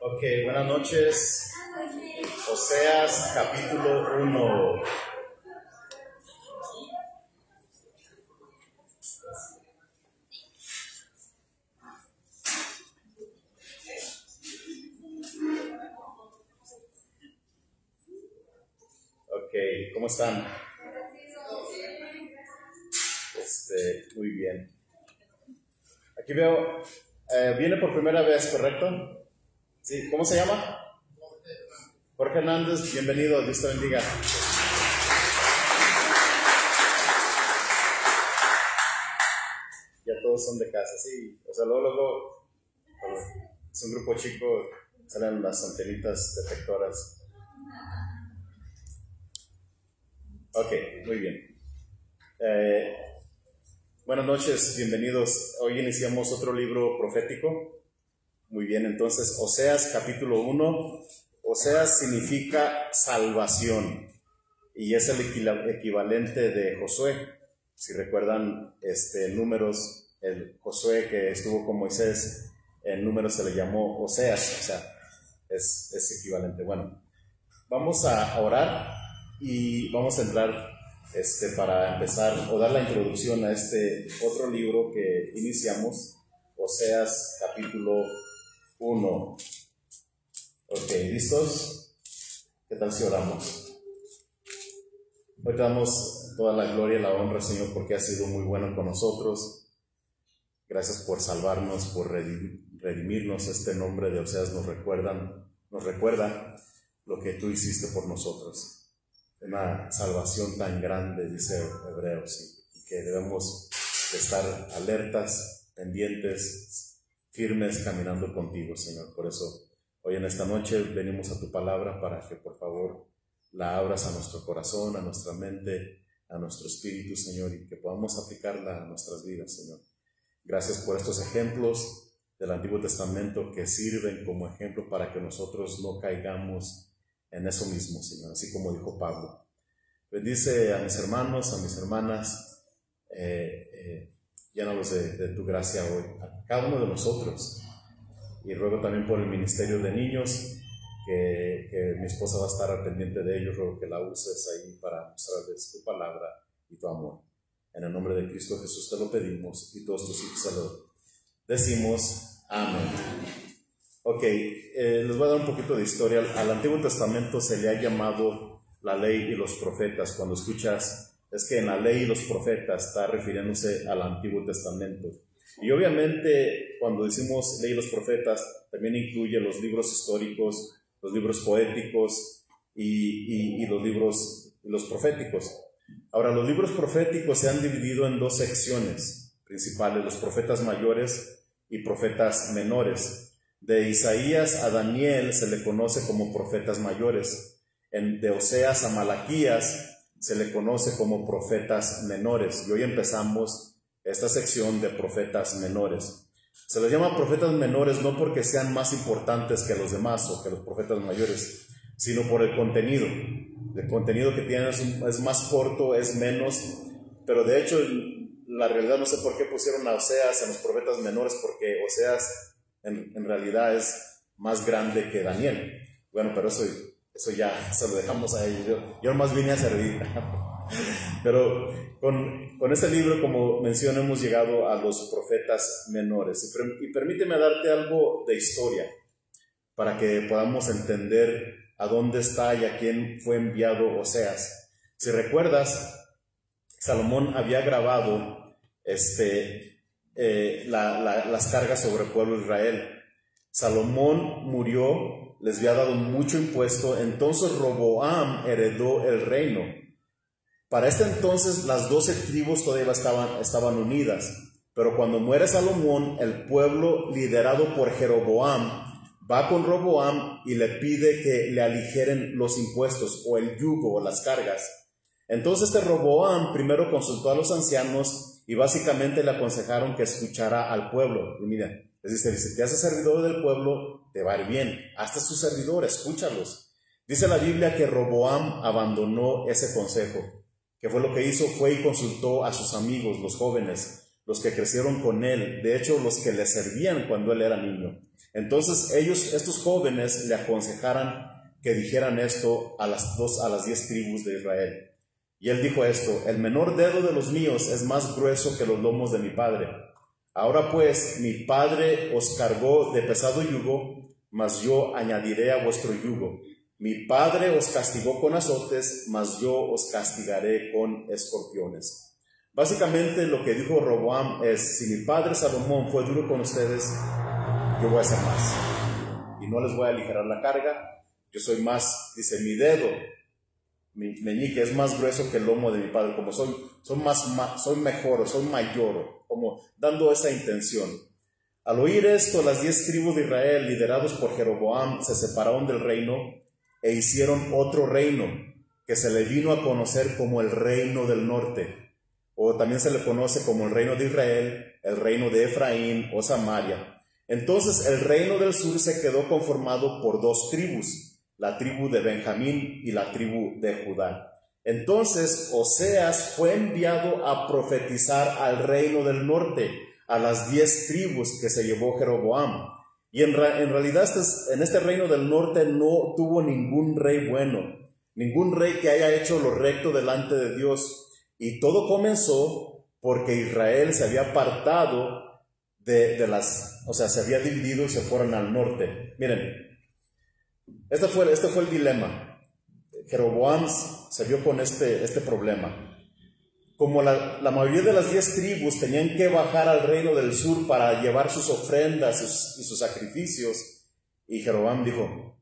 Ok, buenas noches. Oseas capítulo 1. Ok, ¿cómo están? Muy bien. Aquí veo, viene por primera vez, ¿correcto? Sí, ¿cómo se llama? Jorge Hernández, bienvenido, Dios te bendiga. Ya todos son de casa, sí. O sea, luego, es un grupo chico, salen las antenitas detectoras. Ok, muy bien. Buenas noches, bienvenidos. Hoy iniciamos otro libro profético. Muy bien, entonces, Oseas capítulo 1. Oseas significa salvación y es el equivalente de Josué. Si recuerdan, Números, el Josué que estuvo con Moisés, en Números se le llamó Oseas, o sea, es equivalente. Bueno, vamos a orar y vamos a entrar para empezar o dar la introducción a este otro libro que iniciamos, Oseas capítulo 1. Ok, ¿listos? ¿Qué tal si oramos? Hoy te damos toda la gloria y la honra, Señor, porque has sido muy bueno con nosotros. Gracias por salvarnos, por redimirnos. Este nombre de Oseas nos recuerda lo que tú hiciste por nosotros. Una salvación tan grande, dice Hebreos, y que debemos estar alertas, pendientes, firmes, caminando contigo, Señor. Por eso, hoy en esta noche venimos a tu palabra para que, por favor, la abras a nuestro corazón, a nuestra mente, a nuestro espíritu, Señor, y que podamos aplicarla a nuestras vidas, Señor. Gracias por estos ejemplos del Antiguo Testamento que sirven como ejemplo para que nosotros no caigamos en eso mismo, Señor, así como dijo Pablo. Bendice a mis hermanos, a mis hermanas, llénalos de tu gracia hoy, a cada uno de nosotros. Y ruego también por el ministerio de niños, que mi esposa va a estar al pendiente de ellos. Ruego que la uses ahí para mostrarles tu palabra y tu amor. En el nombre de Cristo Jesús te lo pedimos y todos tus hijos se lo decimos. Amén. Ok, les voy a dar un poquito de historia. Al Antiguo Testamento se le ha llamado la ley y los profetas. Cuando escuchas, es que en la ley y los profetas está refiriéndose al Antiguo Testamento. Y obviamente cuando decimos ley y los profetas, también incluye los libros históricos, los libros poéticos y los proféticos. Ahora, los libros proféticos se han dividido en dos secciones principales: los profetas mayores y profetas menores. De Isaías a Daniel se le conoce como profetas mayores. De Oseas a Malaquías se le conoce como profetas menores. Y hoy empezamos esta sección de profetas menores. Se les llama profetas menores no porque sean más importantes que los demás o que los profetas mayores, sino por el contenido. El contenido que tienen es más corto, es menos, pero de hecho la realidad, no sé por qué pusieron a Oseas en los profetas menores, porque Oseas en realidad es más grande que Daniel. Bueno, pero eso ya se lo dejamos a ellos. Yo nomás vine a servir. Pero con este libro, como mencioné, hemos llegado a los profetas menores. Y permíteme darte algo de historia para que podamos entender a dónde está y a quién fue enviado Oseas. Si recuerdas, Salomón había grabado las cargas sobre el pueblo de Israel. Salomón murió, les había dado mucho impuesto, entonces Roboam heredó el reino. Para este entonces las 12 tribus todavía estaban unidas, pero cuando muere Salomón, el pueblo liderado por Jeroboam va con Roboam y le pide que le aligeren los impuestos o el yugo o las cargas. Entonces Roboam primero consultó a los ancianos y básicamente le aconsejaron que escuchara al pueblo. Y mira, les dice, si te haces servidor del pueblo, te va a ir bien. Hazte su servidor, escúchalos. Dice la Biblia que Roboam abandonó ese consejo. ¿Qué fue lo que hizo? Fue y consultó a sus amigos, los jóvenes, los que crecieron con él, de hecho los que le servían cuando él era niño. Entonces estos jóvenes le aconsejaran que dijeran esto a las 10 tribus de Israel. Y él dijo esto: el menor dedo de los míos es más grueso que los lomos de mi padre. Ahora pues, mi padre os cargó de pesado yugo, mas yo añadiré a vuestro yugo. Mi padre os castigó con azotes, mas yo os castigaré con escorpiones. Básicamente lo que dijo Roboam es: si mi padre Salomón fue duro con ustedes, yo voy a ser más. Y no les voy a aligerar la carga. Yo soy más, dice, mi dedo, mi meñique es más grueso que el lomo de mi padre. Como soy mejor, o soy mayor, como dando esa intención. Al oír esto, las 10 tribus de Israel, liderados por Jeroboam, se separaron del reino e hicieron otro reino, que se le vino a conocer como el reino del norte, o también se le conoce como el reino de Israel, el reino de Efraín o Samaria. Entonces el reino del sur se quedó conformado por 2 tribus, la tribu de Benjamín y la tribu de Judá. Entonces Oseas fue enviado a profetizar al reino del norte, a las 10 tribus que se llevó Jeroboam. Y en realidad en este reino del norte no tuvo ningún rey bueno, ningún rey que haya hecho lo recto delante de Dios. Y todo comenzó porque Israel se había apartado se había dividido y se fueron al norte. Miren, este fue el dilema. Jeroboam se vio con este problema. Como la mayoría de las 10 tribus tenían que bajar al reino del sur para llevar sus ofrendas y sus sacrificios, y Jeroboam dijo: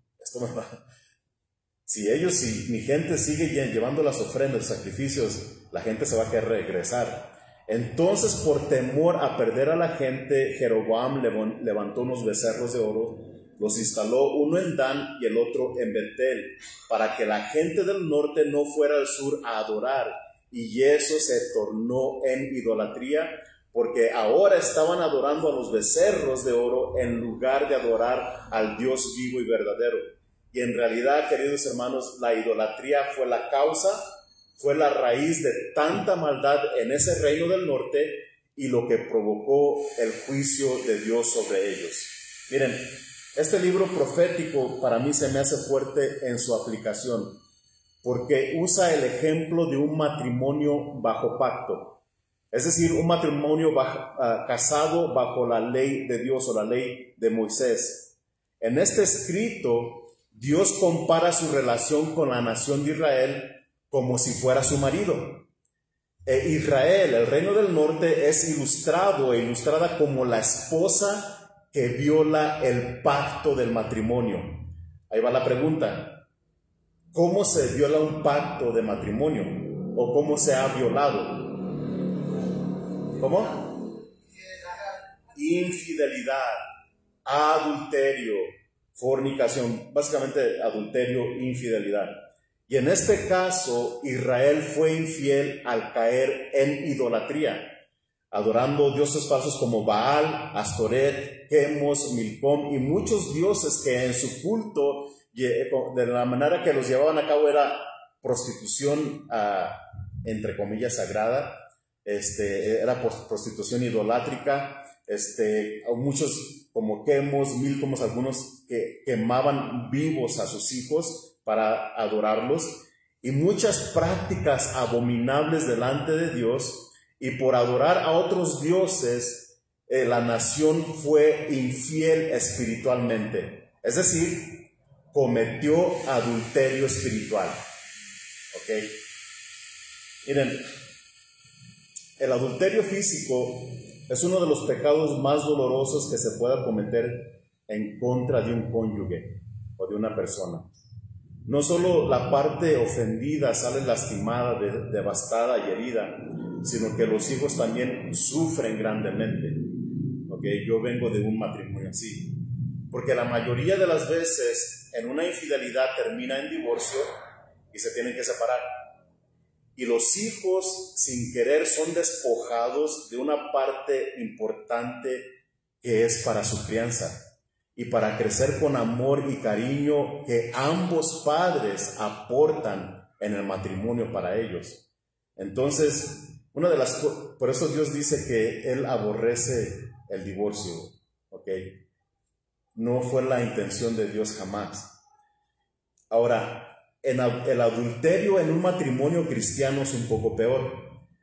si mi gente sigue llevando las ofrendas y sacrificios, la gente se va a querer regresar. Entonces, por temor a perder a la gente, Jeroboam levantó unos becerros de oro, los instaló uno en Dan y el otro en Betel, para que la gente del norte no fuera al sur a adorar, y eso se tornó en idolatría, porque ahora estaban adorando a los becerros de oro en lugar de adorar al Dios vivo y verdadero. Y en realidad, queridos hermanos, la idolatría fue la causa, fue la raíz de tanta maldad en ese reino del norte y lo que provocó el juicio de Dios sobre ellos. Miren, este libro profético para mí se me hace fuerte en su aplicación, porque usa el ejemplo de un matrimonio bajo pacto, es decir, un matrimonio casado bajo la ley de Dios o la ley de Moisés. En este escrito, Dios compara su relación con la nación de Israel como si fuera su marido. Israel, el reino del norte, es ilustrada como la esposa que viola el pacto del matrimonio. Ahí va la pregunta: ¿cómo se viola un pacto de matrimonio? ¿O cómo se ha violado? ¿Cómo? Infidelidad, adulterio, fornicación, básicamente adulterio, infidelidad. Y en este caso, Israel fue infiel al caer en idolatría, adorando dioses falsos como Baal, Astoret, Chemos, Milcom y muchos dioses que en su culto, de la manera que los llevaban a cabo, era prostitución, entre comillas, sagrada, era prostitución idolátrica. Muchos como Chemos, Milcom, algunos que quemaban vivos a sus hijos para adorarlos, y muchas prácticas abominables delante de Dios. Y por adorar a otros dioses, la nación fue infiel espiritualmente, es decir, cometió adulterio espiritual. ¿Ok? Miren, el adulterio físico es uno de los pecados más dolorosos que se pueda cometer en contra de un cónyuge o de una persona. No solo la parte ofendida sale lastimada, devastada y herida, sino que los hijos también sufren grandemente. ¿Okay? Yo vengo de un matrimonio así, porque la mayoría de las veces en una infidelidad termina en divorcio y se tienen que separar. y los hijos sin querer son despojados de una parte importante que es para su crianza y para crecer con amor y cariño que ambos padres aportan en el matrimonio para ellos. Entonces, por eso Dios dice que Él aborrece el divorcio, ¿ok? No fue la intención de Dios jamás. Ahora, el adulterio en un matrimonio cristiano es un poco peor.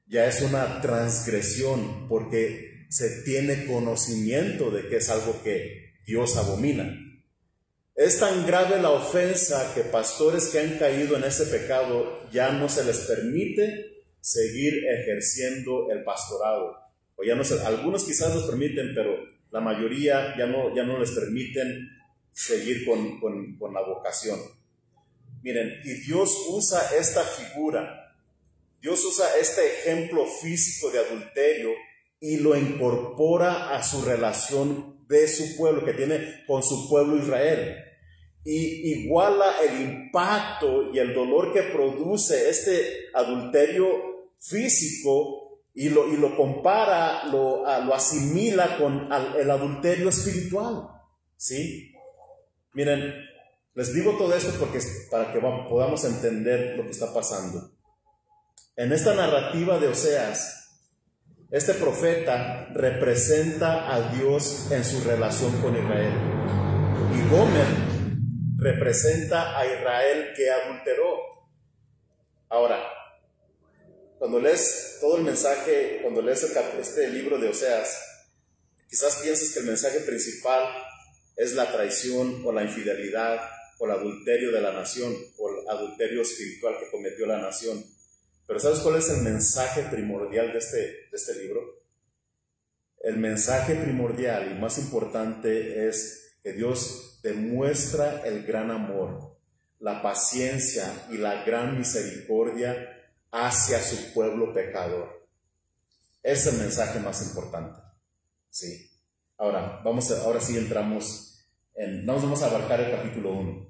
Ya es una transgresión porque se tiene conocimiento de que es algo que Dios abomina. Es tan grave la ofensa que pastores que han caído en ese pecado ya no se les permite seguir ejerciendo el pastorado. O ya no se, algunos quizás los permiten, pero la mayoría ya no les permiten seguir con la vocación. Miren, y Dios usa esta figura, Dios usa este ejemplo físico de adulterio y lo incorpora a su relación de su pueblo, que tiene con su pueblo Israel. Y iguala el impacto y el dolor que produce este adulterio físico y lo compara, lo asimila con el adulterio espiritual, ¿sí? Miren, les digo todo esto para que podamos entender lo que está pasando. En esta narrativa de Oseas, este profeta representa a Dios en su relación con Israel. Y Gomer representa a Israel que adulteró. Ahora, cuando lees todo el mensaje, cuando lees este libro de Oseas, quizás pienses que el mensaje principal es la traición o la infidelidad o el adulterio de la nación o el adulterio espiritual que cometió la nación. Pero ¿sabes cuál es el mensaje primordial de este libro? El mensaje primordial y más importante es que Dios demuestra el gran amor, la paciencia y la gran misericordia hacia su pueblo pecador. Es el mensaje más importante. Sí. Ahora sí vamos a abarcar el capítulo 1.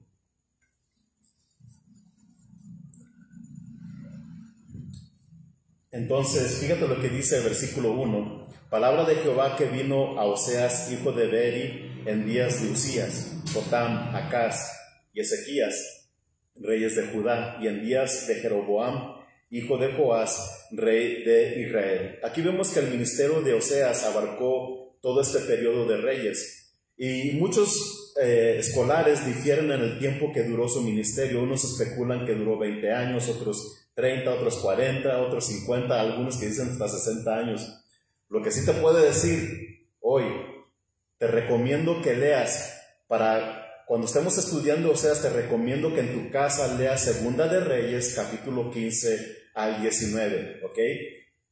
Entonces, fíjate lo que dice el versículo 1. Palabra de Jehová que vino a Oseas, hijo de Beeri, en días de Usías, Jotam, Acaz y Ezequías, reyes de Judá, y en días de Jeroboam, hijo de Joás, rey de Israel. Aquí vemos que el ministerio de Oseas abarcó todo este periodo de reyes. Y muchos escolares difieren en el tiempo que duró su ministerio. Unos especulan que duró 20 años, otros 30, otros 40, otros 50, algunos que dicen hasta 60 años. Lo que sí te puede decir hoy, te recomiendo que leas, cuando estemos estudiando Oseas, te recomiendo que en tu casa leas Segunda de Reyes, capítulo 15 al 19, ¿ok?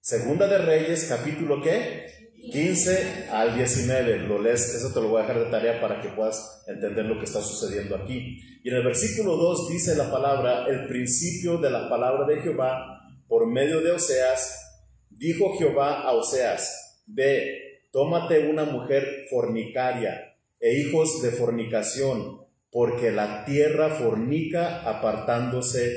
Segunda de Reyes, capítulo ¿qué? 15 al 19, lo lees, eso te lo voy a dejar de tarea para que puedas entender lo que está sucediendo aquí. Y en el versículo 2 dice la palabra, el principio de la palabra de Jehová, por medio de Oseas, dijo Jehová a Oseas, ve, tómate una mujer fornicaria e hijos de fornicación, porque la tierra fornica apartándose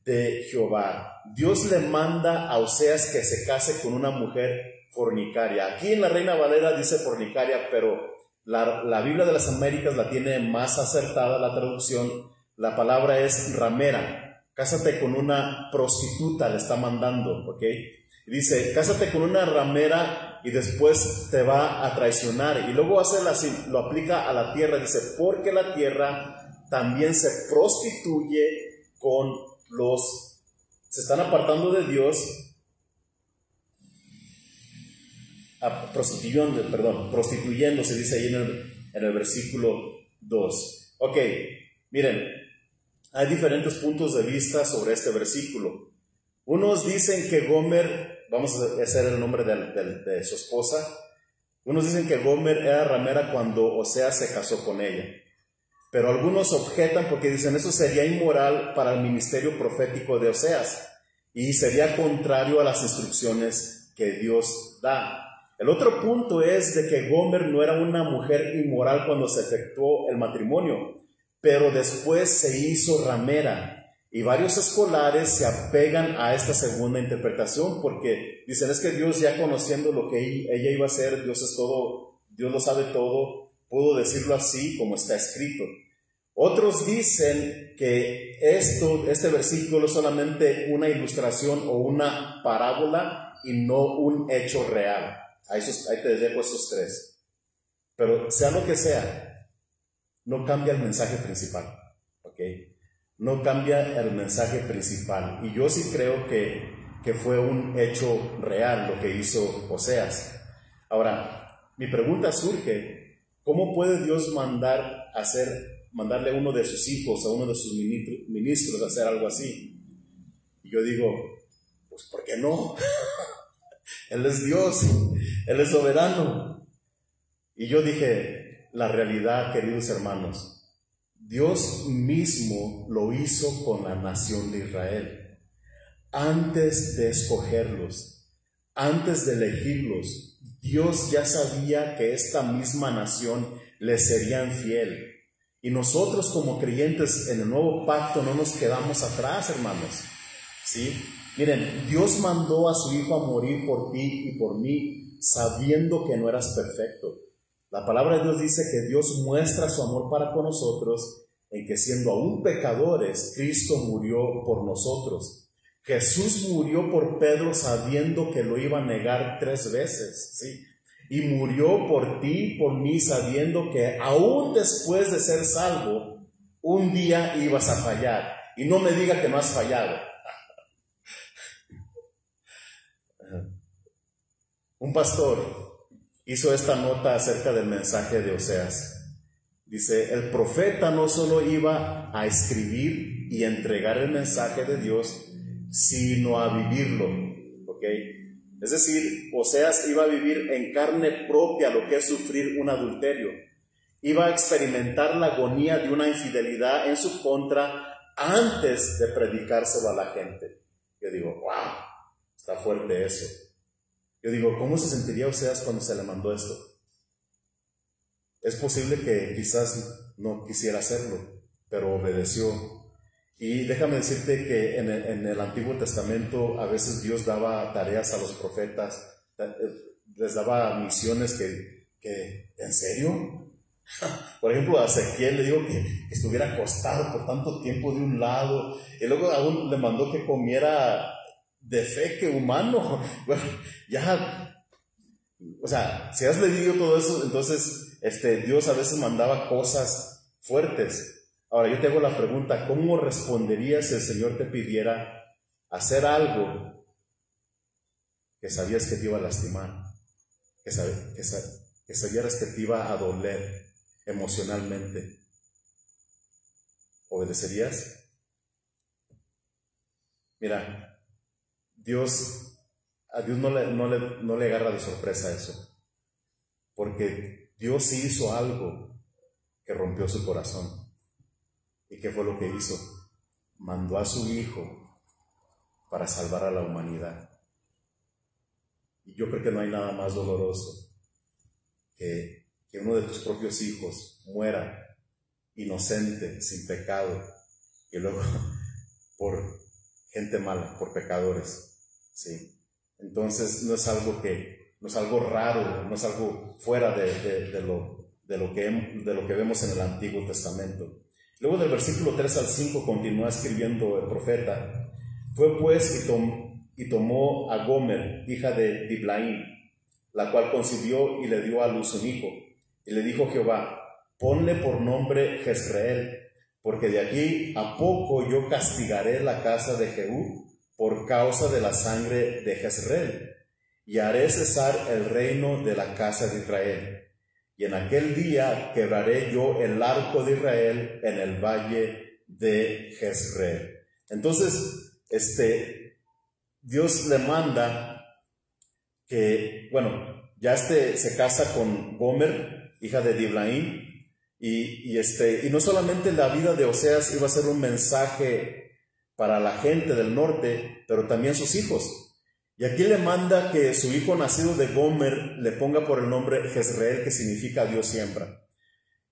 de Jehová. Dios le manda a Oseas que se case con una mujer fornicaria. Aquí en la Reina Valera dice fornicaria, pero la Biblia de las Américas la tiene más acertada la traducción. La palabra es ramera. Cásate con una prostituta, le está mandando, ¿ok? Dice, cásate con una ramera y después te va a traicionar. Y luego lo aplica a la tierra. Dice, porque la tierra también se prostituye se están apartando de Dios, prostituyendo, se dice ahí en el versículo 2. Ok, miren, hay diferentes puntos de vista sobre este versículo. Unos dicen que Gomer, vamos a hacer el nombre de su esposa, unos dicen que Gomer era ramera cuando Oseas se casó con ella. Pero algunos objetan porque dicen eso sería inmoral para el ministerio profético de Oseas y sería contrario a las instrucciones que Dios da. El otro punto es de que Gomer no era una mujer inmoral cuando se efectuó el matrimonio, pero después se hizo ramera Y varios escolares se apegan a esta segunda interpretación porque dicen, es que Dios, ya conociendo lo que ella iba a hacer, Dios es todo, Dios lo sabe todo, pudo decirlo así como está escrito. Otros dicen que este versículo es solamente una ilustración o una parábola y no un hecho real. Ahí te dejo esos tres. Pero sea lo que sea, no cambia el mensaje principal, ¿ok? No cambia el mensaje principal. Y yo sí creo que fue un hecho real lo que hizo Oseas. Ahora, mi pregunta surge, ¿cómo puede Dios mandarle a uno de sus hijos, a uno de sus ministros a hacer algo así? Y yo digo, pues ¿por qué no? Él es Dios, Él es soberano. Y yo dije, la realidad, queridos hermanos, Dios mismo lo hizo con la nación de Israel. Antes de escogerlos, antes de elegirlos, Dios ya sabía que esta misma nación les sería infiel. Y nosotros como creyentes en el nuevo pacto no nos quedamos atrás, hermanos. ¿Sí? Miren, Dios mandó a su Hijo a morir por ti y por mí, sabiendo que no eras perfecto. La palabra de Dios dice que Dios muestra su amor para con nosotros en que siendo aún pecadores, Cristo murió por nosotros. Jesús murió por Pedro sabiendo que lo iba a negar 3 veces, ¿sí? Y murió por ti, por mí, sabiendo que aún después de ser salvo, un día ibas a fallar. Y no me diga que no has fallado. Un pastor hizo esta nota acerca del mensaje de Oseas. Dice, el profeta no solo iba a escribir y entregar el mensaje de Dios, sino a vivirlo, ¿ok? Es decir, Oseas iba a vivir en carne propia lo que es sufrir un adulterio. Iba a experimentar la agonía de una infidelidad en su contra antes de predicárselo a la gente. Yo digo, wow, está fuerte eso. Yo digo, ¿cómo se sentiría Oseas cuando se le mandó esto? Es posible que quizás no quisiera hacerlo, pero obedeció. Y déjame decirte que en el Antiguo Testamento a veces Dios daba tareas a los profetas, les daba misiones que ¿en serio? Por ejemplo, a Ezequiel le digo que estuviera acostado por tanto tiempo de un lado, y luego aún le mandó que comiera de fe que humano. Bueno, ya, o sea, si has leído todo eso, entonces Dios a veces mandaba cosas fuertes. Ahora yo te hago la pregunta, ¿cómo responderías si el Señor te pidiera hacer algo que sabías que te iba a lastimar, que sabías que te iba a doler emocionalmente? ¿Obedecerías? Mira, a Dios no le agarra de sorpresa eso, porque Dios sí hizo algo que rompió su corazón. ¿Y qué fue lo que hizo? Mandó a su Hijo para salvar a la humanidad. Y yo creo que no hay nada más doloroso que uno de tus propios hijos muera inocente, sin pecado, y luego por gente mala, por pecadores, ¿sí? Entonces no es algo raro, no es algo fuera de lo que vemos en el Antiguo Testamento. Luego del versículo 3 al 5 continúa escribiendo el profeta. Fue pues y tomó a Gomer, hija de Diblaim, la cual concibió y le dio a luz un hijo. Y le dijo Jehová, ponle por nombre Jezreel, porque de aquí a poco yo castigaré la casa de Jehú por causa de la sangre de Jezreel, y haré cesar el reino de la casa de Israel. Y en aquel día quebraré yo el arco de Israel en el valle de Jezreel. Entonces, Dios le manda que, bueno, ya se casa con Gomer, hija de Diblaim, y no solamente la vida de Oseas iba a ser un mensaje para la gente del norte, pero también sus hijos. Y aquí le manda que su hijo nacido de Gomer le ponga por el nombre Jezreel, que significa Dios siembra.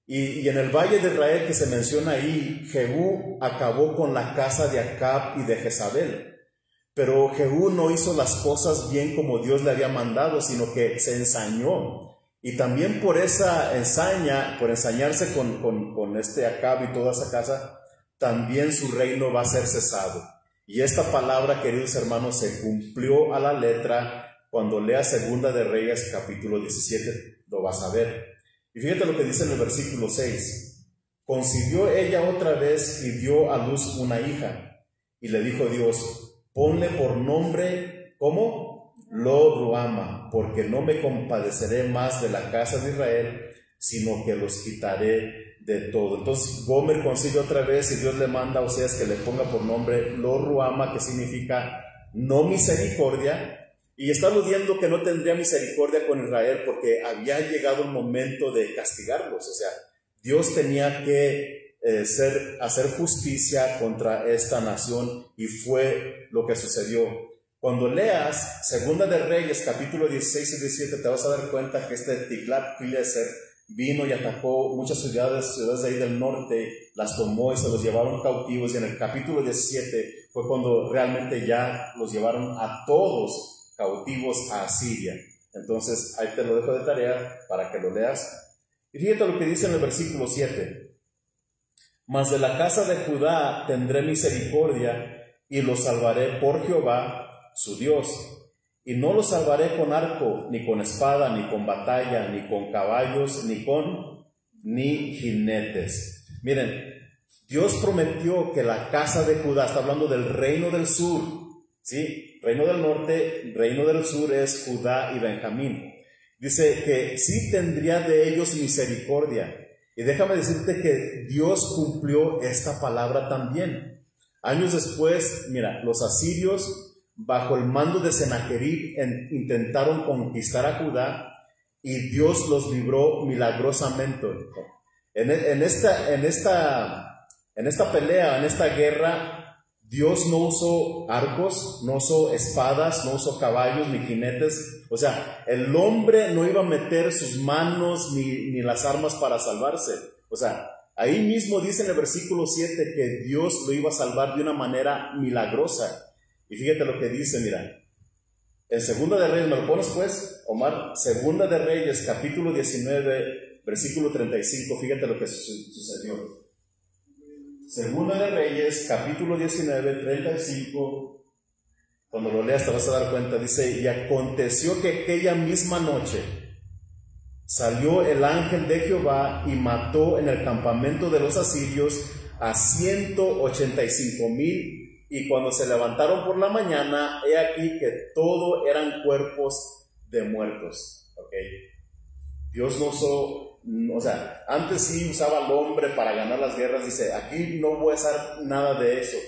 Y en el valle de Israel que se menciona ahí, Jehú acabó con la casa de Acab y de Jezabel. Pero Jehú no hizo las cosas bien como Dios le había mandado, sino que se ensañó. Y también por esa ensaña, por ensañarse con este Acab y toda esa casa, también su reino va a ser cesado. Y esta palabra, queridos hermanos, se cumplió a la letra. Cuando leas Segunda de Reyes, capítulo 17, lo vas a ver. Y fíjate lo que dice en el versículo 6. Concibió ella otra vez y dio a luz una hija. Y le dijo Dios, ponle por nombre, ¿cómo? Lo-ruhama, porque no me compadeceré más de la casa de Israel, sino que los quitaré de todo. Entonces Gomer concibe otra vez y Dios le manda a Oseas que le ponga por nombre Lo-ruhama, que significa no misericordia. Y está aludiendo que no tendría misericordia con Israel porque había llegado el momento de castigarlos. O sea, Dios tenía que hacer justicia contra esta nación, y fue lo que sucedió. Cuando leas Segunda de Reyes, capítulo 16 y 17, te vas a dar cuenta que este Tiglat-Pileser vino y atacó muchas ciudades de ahí del norte, las tomó y se los llevaron cautivos. Y en el capítulo 17 fue cuando realmente ya los llevaron a todos cautivos a Asiria. Entonces ahí te lo dejo de tarea para que lo leas. Y fíjate lo que dice en el versículo 7. Mas de la casa de Judá tendré misericordia y los salvaré por Jehová su Dios. Y no los salvaré con arco, ni con espada, ni con batalla, ni con caballos, ni jinetes. Miren, Dios prometió que la casa de Judá, está hablando del reino del sur, ¿sí? Reino del norte, reino del sur es Judá y Benjamín. Dice que sí tendría de ellos misericordia. Y déjame decirte que Dios cumplió esta palabra también. Años después, mira, los asirios, bajo el mando de Sennacherib, intentaron conquistar a Judá, y Dios los libró milagrosamente. En esta pelea, en esta guerra, Dios no usó arcos, no usó espadas, no usó caballos ni jinetes. O sea, el hombre no iba a meter sus manos ni las armas para salvarse. O sea, ahí mismo dice en el versículo 7 que Dios lo iba a salvar de una manera milagrosa. Y fíjate lo que dice, mira, en Segunda de Reyes, ¿me lo pones pues, Omar? Segunda de Reyes, capítulo 19, versículo 35, fíjate lo que sucedió. Segunda de Reyes, capítulo 19, 35, cuando lo leas te vas a dar cuenta, dice, y aconteció que aquella misma noche salió el ángel de Jehová y mató en el campamento de los asirios a 185,000. Y cuando se levantaron por la mañana, he aquí que todo eran cuerpos de muertos. ¿Okay? Dios no usó, o sea, antes sí usaba al hombre para ganar las guerras. Dice, aquí no voy a hacer nada de eso.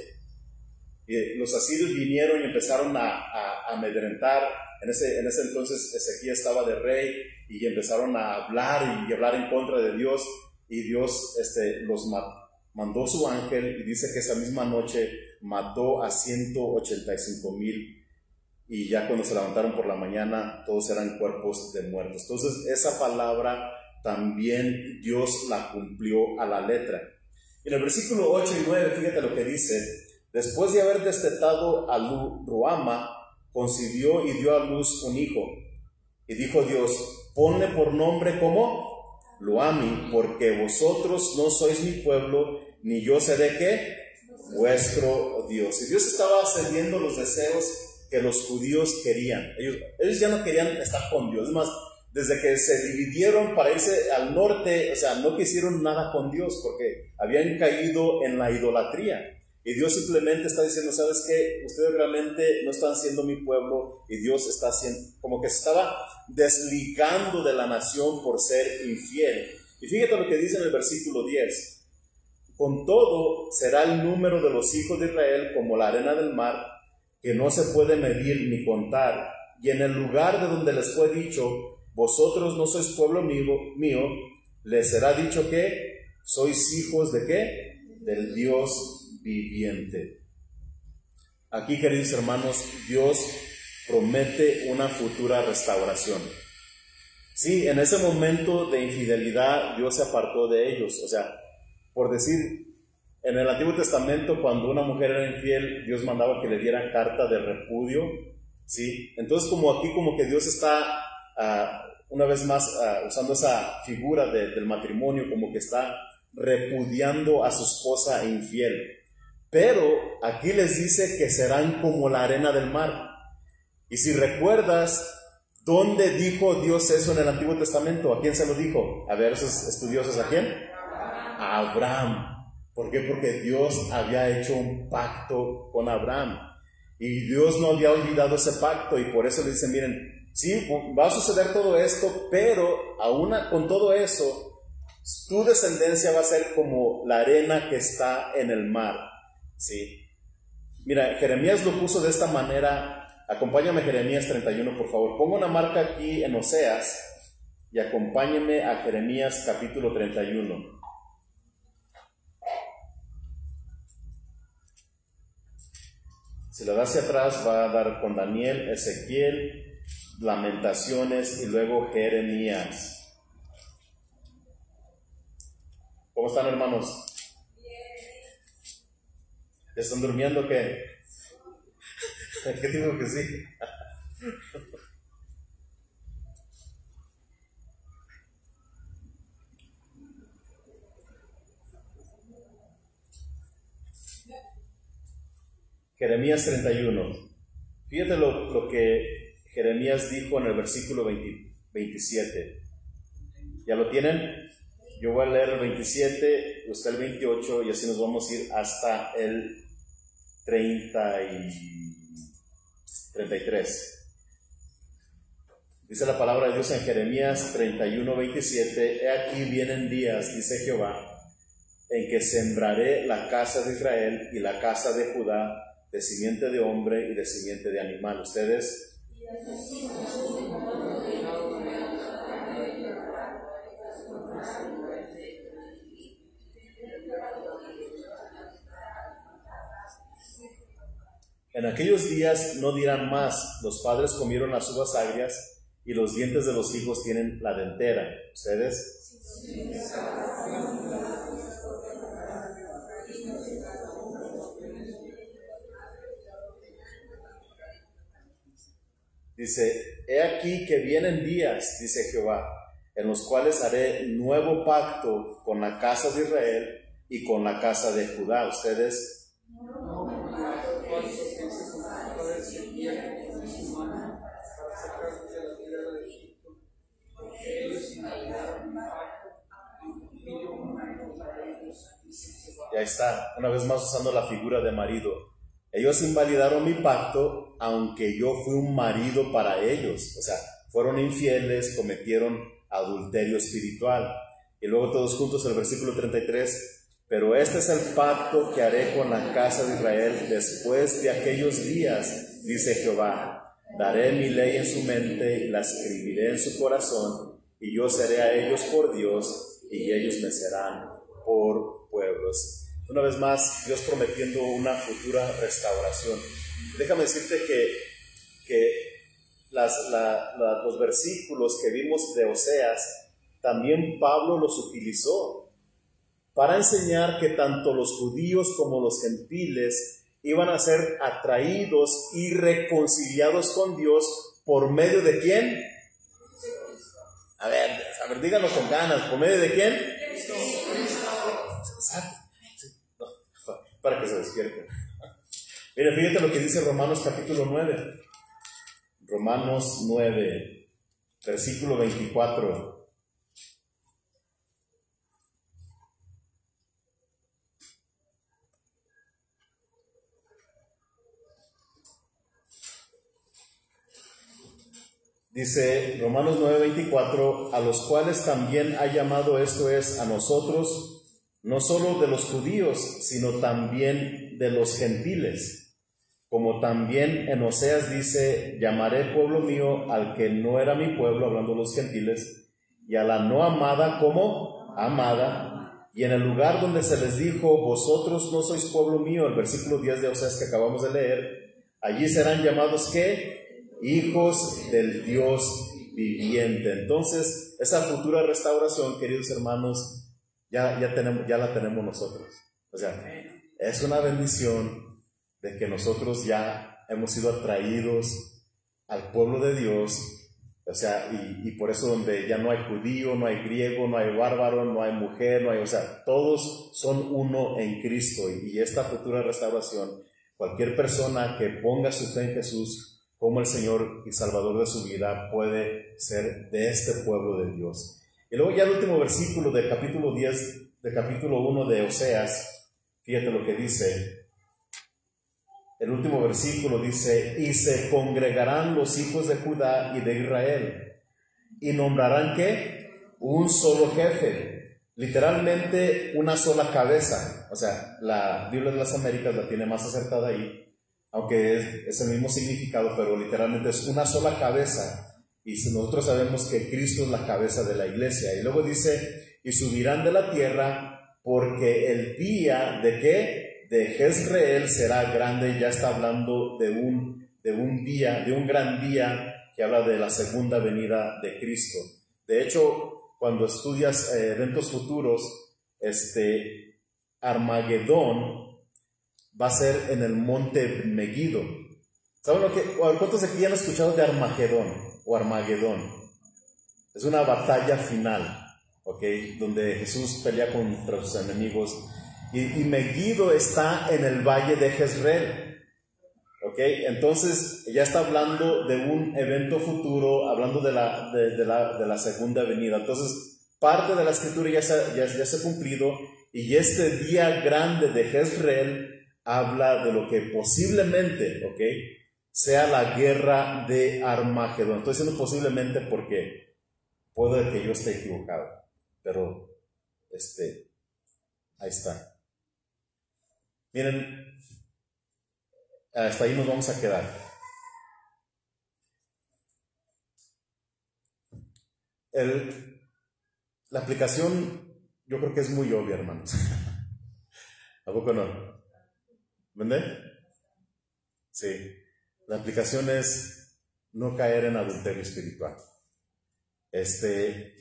Y los asirios vinieron y empezaron a amedrentar. En ese entonces Ezequías estaba de rey, y empezaron a hablar en contra de Dios. Y Dios los mandó su ángel, y dice que esa misma noche mató a 185,000, y ya cuando se levantaron por la mañana todos eran cuerpos de muertos. Entonces esa palabra también Dios la cumplió a la letra. En el versículo 8 y 9, fíjate lo que dice: después de haber destetado a Ruhama, concibió y dio a luz un hijo, y dijo Dios, ponle por nombre como Lo-ammi, porque vosotros no sois mi pueblo, ni yo seré ¿qué? Vuestro Dios. Y Dios estaba cediendo los deseos que los judíos querían. Ellos ya no querían estar con Dios. Es más, desde que se dividieron para irse al norte, o sea, no quisieron nada con Dios porque habían caído en la idolatría. Y Dios simplemente está diciendo, ¿sabes qué? Ustedes realmente no están siendo mi pueblo, y Dios está haciendo, como que se estaba desligando de la nación por ser infiel. Y fíjate lo que dice en el versículo 10. Con todo será el número de los hijos de Israel como la arena del mar, que no se puede medir ni contar. Y en el lugar de donde les fue dicho, vosotros no sois pueblo mío, les será dicho que sois hijos de ¿qué? Del Dios viviente. Aquí, queridos hermanos, Dios promete una futura restauración. Sí, en ese momento de infidelidad Dios se apartó de ellos. O sea, por decir, en el Antiguo Testamento cuando una mujer era infiel, Dios mandaba que le dieran carta de repudio, ¿sí? Entonces como aquí como que Dios está una vez más usando esa figura del matrimonio, como que está repudiando a su esposa infiel. Pero aquí les dice que serán como la arena del mar. Y si recuerdas, ¿dónde dijo Dios eso en el Antiguo Testamento? ¿A quién se lo dijo? A ver, esos estudiosos, ¿a quién? A Abraham. ¿Por qué? Porque Dios había hecho un pacto con Abraham. Y Dios no había olvidado ese pacto. Y por eso le dicen, miren, sí, va a suceder todo esto, pero aún con todo eso, tu descendencia va a ser como la arena que está en el mar. Sí. Mira, Jeremías lo puso de esta manera. Acompáñame a Jeremías 31, por favor. Pongo una marca aquí en Oseas y acompáñame a Jeremías capítulo 31. Si le das hacia atrás, va a dar con Daniel, Ezequiel, Lamentaciones y luego Jeremías. ¿Cómo están, hermanos? ¿Están durmiendo o qué? ¿Qué digo que sí? Jeremías 31. Fíjate lo que Jeremías dijo en el versículo 27. ¿Ya lo tienen? Yo voy a leer el 27, usted el 28 y así nos vamos a ir hasta el 33. Dice la palabra de Dios en Jeremías 31, 27. He aquí vienen días, dice Jehová, en que sembraré la casa de Israel y la casa de Judá de simiente de hombre y de simiente de animal. ¿Ustedes? En aquellos días no dirán más, los padres comieron las uvas agrias y los dientes de los hijos tienen la dentera. ¿Ustedes? Dice, he aquí que vienen días, dice Jehová, en los cuales haré nuevo pacto con la casa de Israel y con la casa de Judá. ¿Ustedes? Ya está, una vez más usando la figura de marido. Ellos invalidaron mi pacto, aunque yo fui un marido para ellos. O sea, fueron infieles, cometieron adulterio espiritual. Y luego todos juntos el versículo 33. Pero este es el pacto que haré con la casa de Israel después de aquellos días, dice Jehová. Daré mi ley en su mente y la escribiré en su corazón, y yo seré a ellos por Dios, y ellos me serán por pueblos. Una vez más, Dios prometiendo una futura restauración. Déjame decirte que los versículos que vimos de Oseas, también Pablo los utilizó para enseñar que tanto los judíos como los gentiles iban a ser atraídos y reconciliados con Dios por medio de ¿quién? A ver, díganos con ganas, ¿por medio de quién? Exacto. No, para que se despierten. Mira, fíjate lo que dice Romanos capítulo 9. Romanos 9, versículo 24. Dice Romanos 9:24, a los cuales también ha llamado, esto es, a nosotros, no solo de los judíos, sino también de los gentiles. Como también en Oseas dice, llamaré pueblo mío al que no era mi pueblo, hablando de los gentiles, y a la no amada como amada. Y en el lugar donde se les dijo, vosotros no sois pueblo mío, el versículo 10 de Oseas que acabamos de leer, allí serán llamados ¿qué? Hijos del Dios viviente. Entonces, esa futura restauración, queridos hermanos, ya la tenemos nosotros. O sea, es una bendición de que nosotros ya hemos sido atraídos al pueblo de Dios. O sea, y por eso donde ya no hay judío, no hay griego, no hay bárbaro, no hay mujer, no hay, o sea, todos son uno en Cristo. Y esta futura restauración, cualquier persona que ponga su fe en Jesús como el Señor y Salvador de su vida, puede ser de este pueblo de Dios. Y luego ya el último versículo del capítulo 10, del capítulo 1 de Oseas, fíjate lo que dice. El último versículo dice: y se congregarán los hijos de Judá y de Israel, y nombrarán ¿qué? Un solo jefe, literalmente una sola cabeza. O sea, la Biblia de las Américas la tiene más acertada ahí, aunque es el mismo significado, pero literalmente es una sola cabeza. Y nosotros sabemos que Cristo es la cabeza de la iglesia. Y luego dice: y subirán de la tierra, porque el día de ¿qué? De Jezreel será grande. Ya está hablando de un día, de un gran día, que habla de la segunda venida de Cristo. De hecho, cuando estudias eventos futuros, Armagedón va a ser en el monte Megiddo. ¿Saben lo que? ¿Cuántos aquí han escuchado de Armagedón o Armagedón? Es una batalla final, ¿ok? Donde Jesús pelea contra sus enemigos. Y Megiddo está en el valle de Jezreel, ¿ok? Entonces ya está hablando de un evento futuro, hablando de la segunda venida. Entonces parte de la escritura ya se ha cumplido, y este día grande de Jezreel habla de lo que posiblemente, ¿ok?, sea la guerra de Armagedón. Estoy diciendo posiblemente porque puede que yo esté equivocado, pero ahí está. Miren, hasta ahí nos vamos a quedar. La aplicación yo creo que es muy obvia, hermanos. ¿A poco no? ¿Vende? Sí. La aplicación es no caer en adulterio espiritual.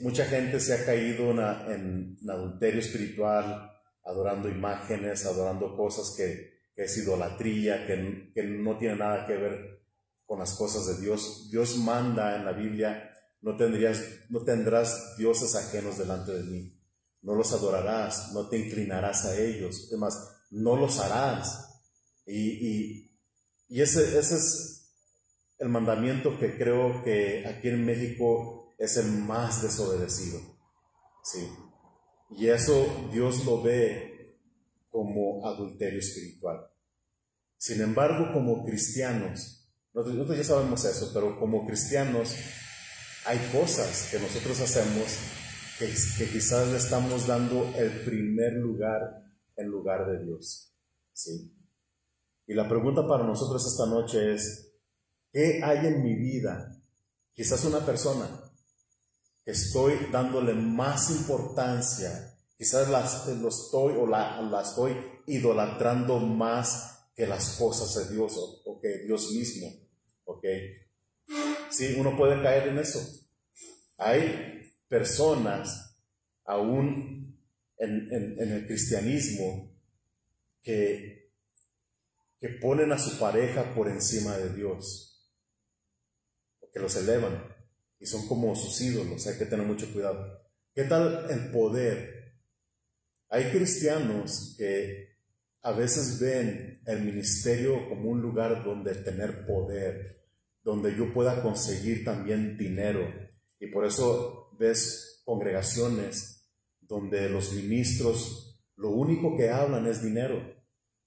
Mucha gente se ha caído en adulterio espiritual, adorando imágenes, adorando cosas que es idolatría, que no tiene nada que ver con las cosas de Dios. Dios manda en la Biblia: no tendrás dioses ajenos delante de mí, no los adorarás, no te inclinarás a ellos, además, no los harás. Y ese es el mandamiento que creo que aquí en México es el más desobedecido, ¿sí? Y eso Dios lo ve como adulterio espiritual. Sin embargo, como cristianos, nosotros ya sabemos eso, pero como cristianos hay cosas que nosotros hacemos que quizás le estamos dando el primer lugar en lugar de Dios, ¿sí? Y la pregunta para nosotros esta noche es: ¿qué hay en mi vida? Quizás una persona que estoy dándole más importancia, quizás la estoy idolatrando más que las cosas de Dios o que Dios mismo, ¿ok? Sí, uno puede caer en eso. Hay personas, aún en el cristianismo, que ponen a su pareja por encima de Dios, que los elevan y son como sus ídolos. Hay que tener mucho cuidado. ¿Qué tal el poder? Hay cristianos que a veces ven el ministerio como un lugar donde tener poder, donde yo pueda conseguir también dinero, y por eso ves congregaciones donde los ministros lo único que hablan es dinero.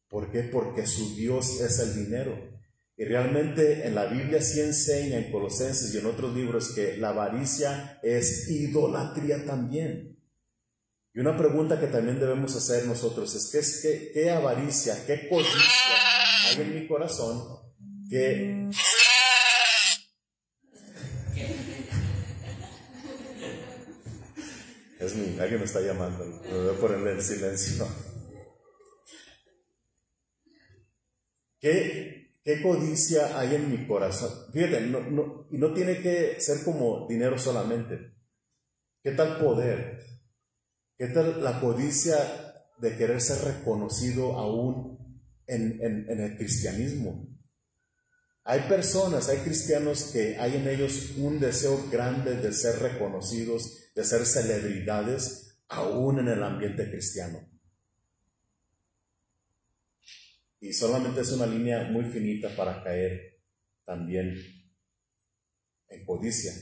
¿Por qué? Porque su Dios es el dinero. Y realmente en la Biblia sí enseña, en Colosenses y en otros libros, que la avaricia es idolatría también. Y una pregunta que también debemos hacer nosotros es: ¿qué avaricia, qué codicia hay en mi corazón que... alguien me está llamando, me voy a ponerle en silencio. ¿Qué ¿Qué codicia hay en mi corazón? Fíjate, y no tiene que ser como dinero solamente. ¿Qué tal poder? ¿Qué tal la codicia de querer ser reconocido aún en el cristianismo? Hay personas, hay cristianos que hay en ellos un deseo grande de ser reconocidos, de ser celebridades, aún en el ambiente cristiano. Y solamente es una línea muy finita para caer también en codicia.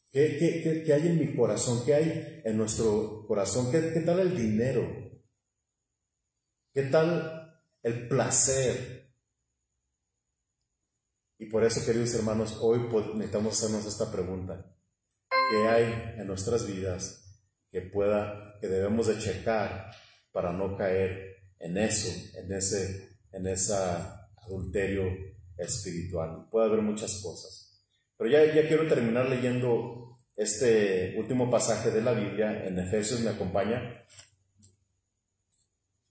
¿Qué hay en mi corazón? ¿Qué hay en nuestro corazón? ¿Qué tal el dinero? ¿Qué tal el placer? Y por eso, queridos hermanos, hoy necesitamos hacernos esta pregunta. ¿Qué hay en nuestras vidas que debemos de checar para no caer en eso, en ese adulterio espiritual? Puede haber muchas cosas. Pero ya quiero terminar leyendo este último pasaje de la Biblia en Efesios. ¿Me acompaña?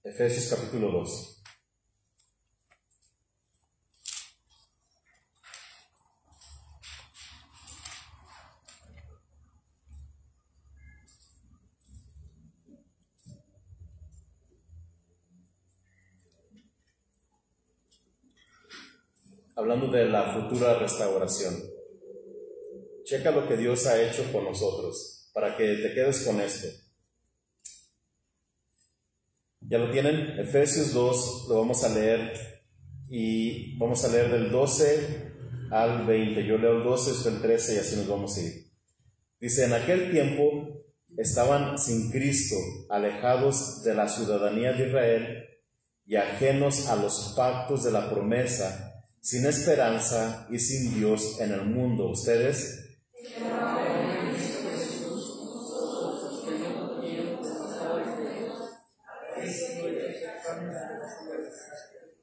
Efesios capítulo 2. Hablando de la futura restauración. Checa lo que Dios ha hecho con nosotros, para que te quedes con esto. ¿Ya lo tienen? Efesios 2, lo vamos a leer, y vamos a leer del 12 al 20. Yo leo el 12, usted el 13, y así nos vamos a ir. Dice: en aquel tiempo estaban sin Cristo, alejados de la ciudadanía de Israel y ajenos a los pactos de la promesa, sin esperanza y sin Dios en el mundo. Ustedes,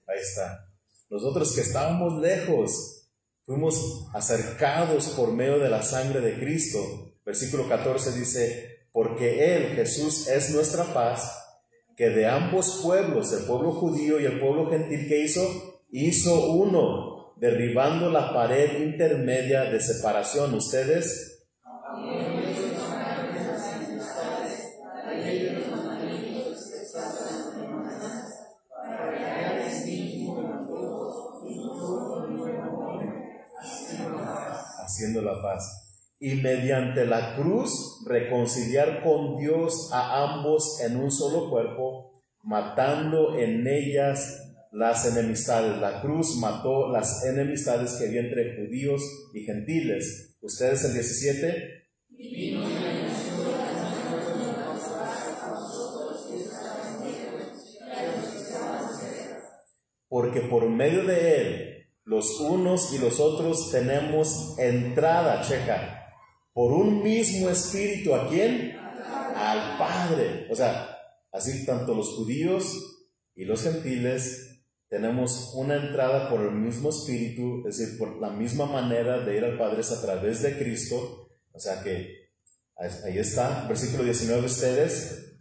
ahí está. Nosotros que estábamos lejos, fuimos acercados por medio de la sangre de Cristo. Versículo 14 dice: porque Él, Jesús, es nuestra paz, que de ambos pueblos, el pueblo judío y el pueblo gentil, ¿qué hizo? Hizo uno, derribando la pared intermedia de separación. Ustedes, haciendo la paz, y mediante la cruz reconciliar con Dios a ambos en un solo cuerpo, matando en ellas las enemistades. La cruz mató las enemistades que había entre judíos y gentiles. Ustedes, el 17. Porque por medio de Él, los unos y los otros tenemos entrada, checa, por un mismo espíritu. ¿A quién? Al Padre. O sea, así tanto los judíos y los gentiles tenemos una entrada por el mismo espíritu, es decir, por la misma manera de ir al Padre es a través de Cristo. O sea que ahí está, versículo 19, ustedes.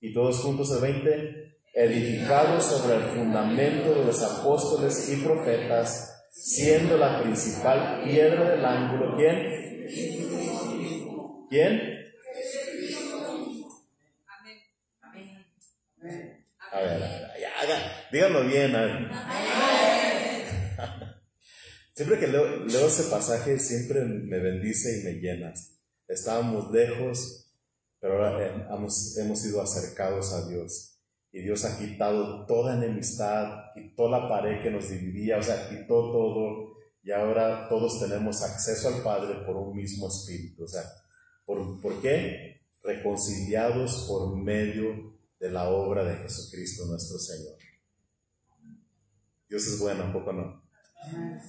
Y todos juntos el 20, edificados sobre el fundamento de los apóstoles y profetas, siendo la principal piedra del ángulo, ¿quién? ¿Quién? A ver, díganlo bien. Siempre que leo ese pasaje, siempre me bendice y me llena. Estábamos lejos, pero ahora hemos sido acercados a Dios. Y Dios ha quitado toda enemistad, quitó la pared que nos dividía, o sea, quitó todo. Y ahora todos tenemos acceso al Padre por un mismo espíritu. O sea, ¿por qué? Reconciliados por medio de la obra de Jesucristo nuestro Señor. Dios es bueno, ¿un poco no?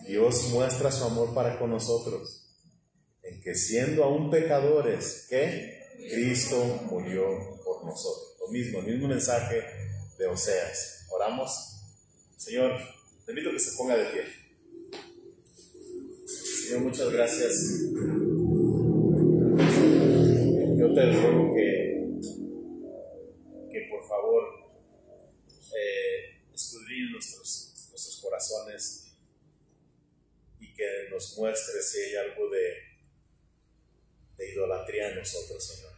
Dios muestra su amor para con nosotros, en que siendo aún pecadores, ¿qué? Cristo murió por nosotros. El mismo mensaje de Oseas. Oramos. Señor, te invito a que se ponga de pie. Señor, muchas gracias. Yo te ruego que por favor escudriñes nuestros corazones y que nos muestres si hay algo de idolatría en nosotros, Señor.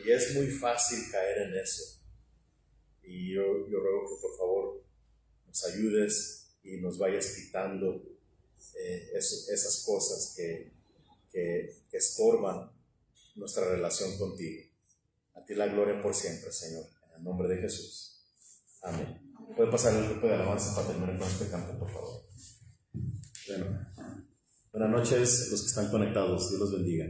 Y es muy fácil caer en eso. Y yo ruego que por favor nos ayudes y nos vayas quitando esas cosas que estorban nuestra relación contigo. A ti la gloria por siempre, Señor, en el nombre de Jesús. Amén. Puede pasar el grupo de alabanza para terminar con este canto, por favor. Bueno, buenas noches los que están conectados. Dios los bendiga.